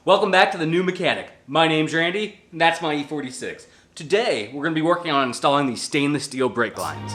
Welcome back to The New Mechanic. My name's Randy, and that's my E46. Today, we're going to be working on installing these stainless steel brake lines.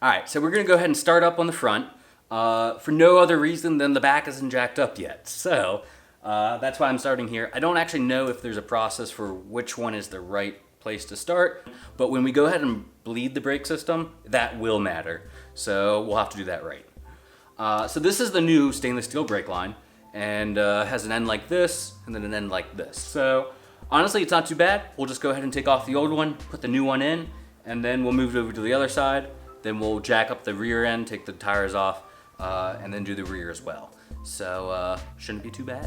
Alright, so we're going to go ahead and start up on the front for no other reason than the back isn't jacked up yet. So, that's why I'm starting here. I don't actually know if there's a process for which one is the right place to start, but when we go ahead and bleed the brake system, that will matter. So we'll have to do that right. So this is the new stainless steel brake line, and has an end like this, and then an end like this. So honestly, it's not too bad. We'll just go ahead and take off the old one, put the new one in, and then we'll move it over to the other side. Then we'll jack up the rear end, take the tires off, and then do the rear as well. So, shouldn't be too bad.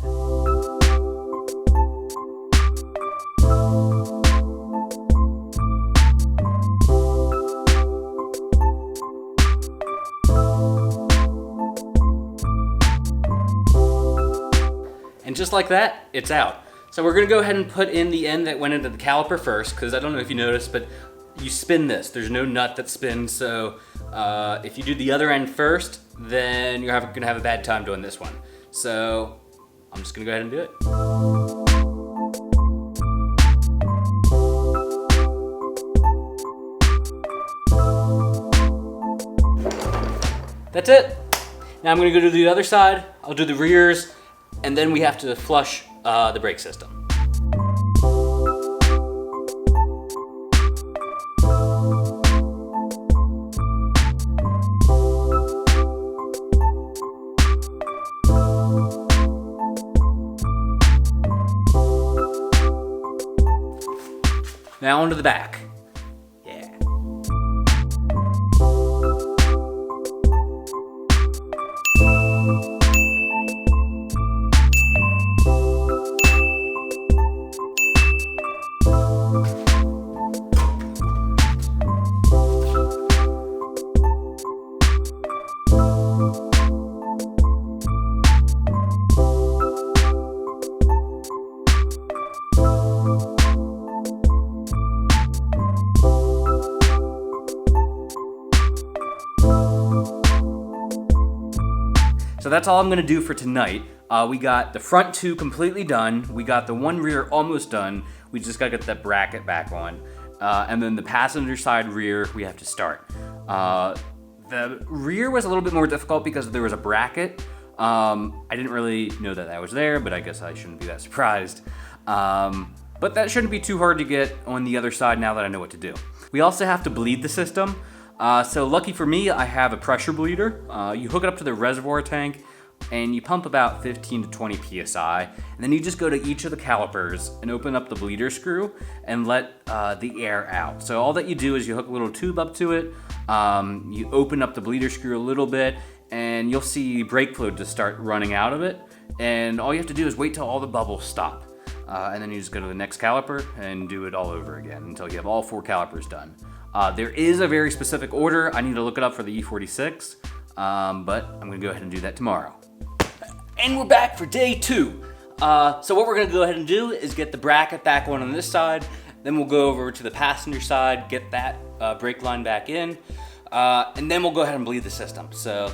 And just like that, it's out. So we're gonna go ahead and put in the end that went into the caliper first, because I don't know if you noticed, but you spin this. There's no nut that spins, so if you do the other end first, then you're gonna have a bad time doing this one. So I'm just gonna go ahead and do it. That's it. Now I'm gonna go to the other side. I'll do the rears, and then we have to flush the brake system. Now onto the back. Yeah. So that's all I'm gonna do for tonight. We got the front two completely done. We got the one rear almost done. We just gotta get that bracket back on. And then the passenger side rear, we have to start. The rear was a little bit more difficult because there was a bracket. I didn't really know that that was there, but I guess I shouldn't be that surprised. But that shouldn't be too hard to get on the other side now that I know what to do. We also have to bleed the system. So lucky for me, I have a pressure bleeder. You hook it up to the reservoir tank and you pump about 15 to 20 PSI. And then you just go to each of the calipers and open up the bleeder screw and let the air out. So all that you do is you hook a little tube up to it, you open up the bleeder screw a little bit, and you'll see brake fluid just start running out of it. And all you have to do is wait till all the bubbles stop. And then you just go to the next caliper and do it all over again until you have all 4 calipers done. There is a very specific order. I need to look it up for the E46, but I'm gonna go ahead and do that tomorrow. And we're back for day 2. So what we're gonna go ahead and do is get the bracket back on this side, then we'll go over to the passenger side, get that brake line back in, and then we'll go ahead and bleed the system. So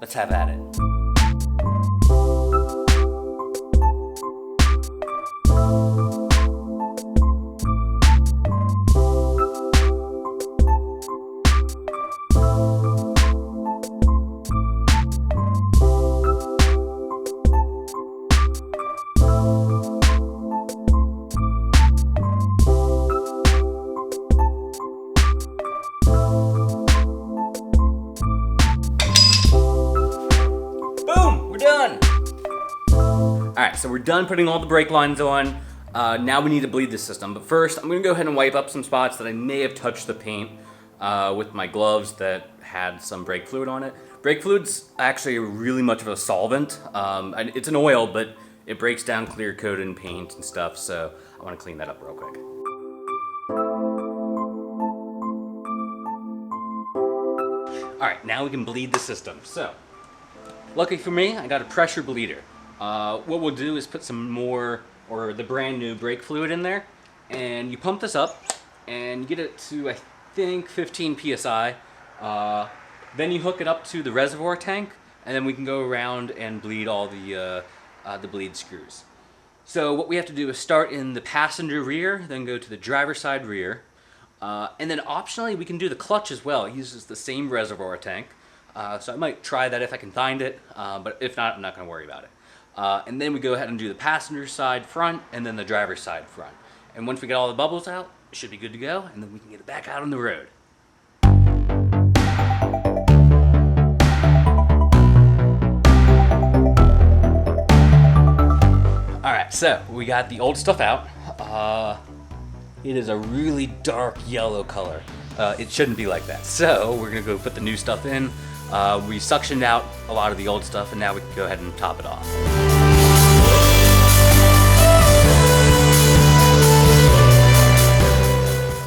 let's have at it. Alright, so we're done putting all the brake lines on. Now we need to bleed the system. But first, I'm going to go ahead and wipe up some spots that I may have touched the paint with my gloves that had some brake fluid on it. Brake fluid's actually really much of a solvent. It's an oil, but it breaks down clear coat and paint and stuff, so I want to clean that up real quick. Alright, now we can bleed the system. So, lucky for me, I got a pressure bleeder. What we'll do is put some more or the brand new brake fluid in there, and you pump this up and you get it to, I think, 15 psi. Then you hook it up to the reservoir tank, and then we can go around and bleed all the bleed screws. So what we have to do is start in the passenger rear, then go to the driver's side rear, and then optionally we can do the clutch as well. It uses the same reservoir tank, so I might try that if I can find it, but if not, I'm not going to worry about it. And then we go ahead and do the passenger side front, and then the driver's side front. And once we get all the bubbles out, it should be good to go, and then we can get it back out on the road. Alright, so we got the old stuff out. It is a really dark yellow color. It shouldn't be like that. So we're gonna go put the new stuff in. We suctioned out a lot of the old stuff, and now we can go ahead and top it off.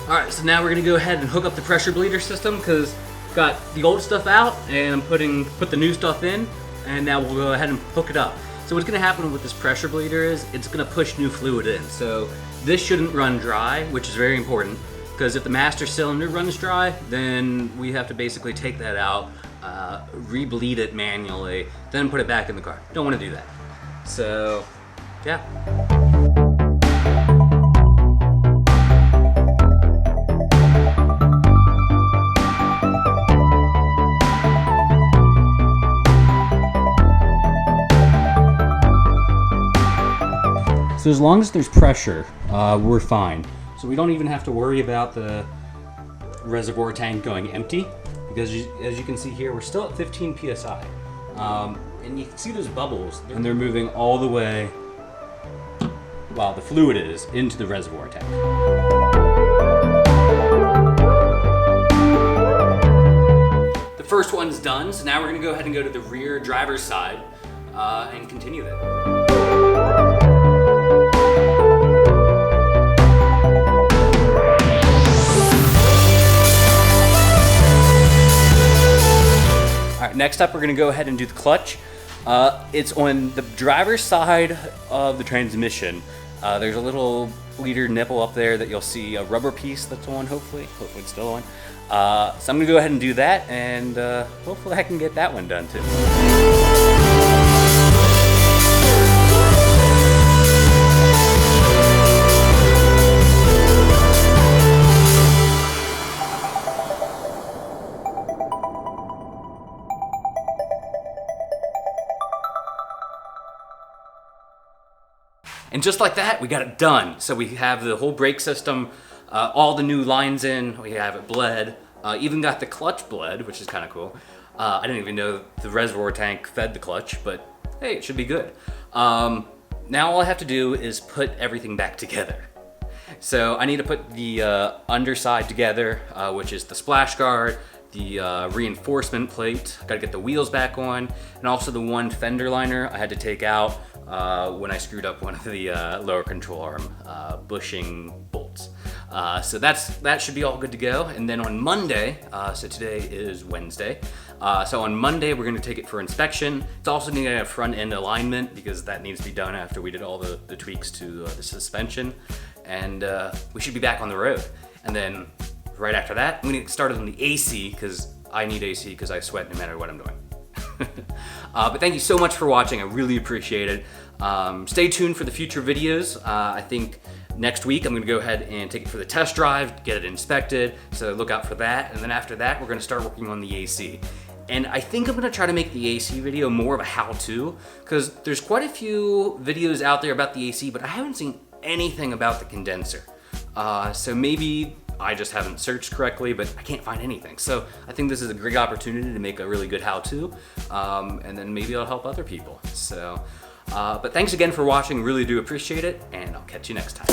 Alright, so now we're gonna go ahead and hook up the pressure bleeder system, because got the old stuff out and put the new stuff in, and now we'll go ahead and hook it up. So what's going to happen with this pressure bleeder is it's going to push new fluid in. So this shouldn't run dry, which is very important, because if the master cylinder runs dry, then we have to basically take that out, re-bleed it manually, then put it back in the car. Don't want to do that. So, yeah. So as long as there's pressure, we're fine. So we don't even have to worry about the reservoir tank going empty, because as you can see here, we're still at 15 psi. And you can see those bubbles, and they're moving all the way, while the fluid is, into the reservoir tank. The first one's done, so now we're gonna go ahead and go to the rear driver's side and continue that. Next up, we're going to go ahead and do the clutch. It's on the driver's side of the transmission. There's a little bleeder nipple up there that you'll see a rubber piece that's on, hopefully it's still on. So I'm going to go ahead and do that, and hopefully I can get that one done too. And just like that, we got it done. So we have the whole brake system, all the new lines in, we have it bled, even got the clutch bled, which is kind of cool. I didn't even know the reservoir tank fed the clutch, but hey, it should be good. Now all I have to do is put everything back together. So I need to put the underside together, which is the splash guard, the reinforcement plate, gotta get the wheels back on, and also the one fender liner I had to take out when I screwed up one of the lower control arm bushing bolts. So that should be all good to go. And then on Monday, so today is Wednesday, so on Monday we're gonna take it for inspection. It's also needing a front end alignment, because that needs to be done after we did all the tweaks to the suspension. And we should be back on the road. And then right after that, I'm gonna get started on the AC, because I need AC because I sweat no matter what I'm doing. But thank you so much for watching. I really appreciate it. Stay tuned for the future videos. I think next week I'm gonna go ahead and take it for the test drive, get it inspected, so look out for that. And then after that, we're gonna start working on the AC. And I think I'm gonna try to make the AC video more of a how-to, because there's quite a few videos out there about the AC, but I haven't seen anything about the condenser. So maybe I just haven't searched correctly, but I can't find anything. So I think this is a great opportunity to make a really good how-to, and then maybe it'll help other people. So, but thanks again for watching, really do appreciate it, and I'll catch you next time.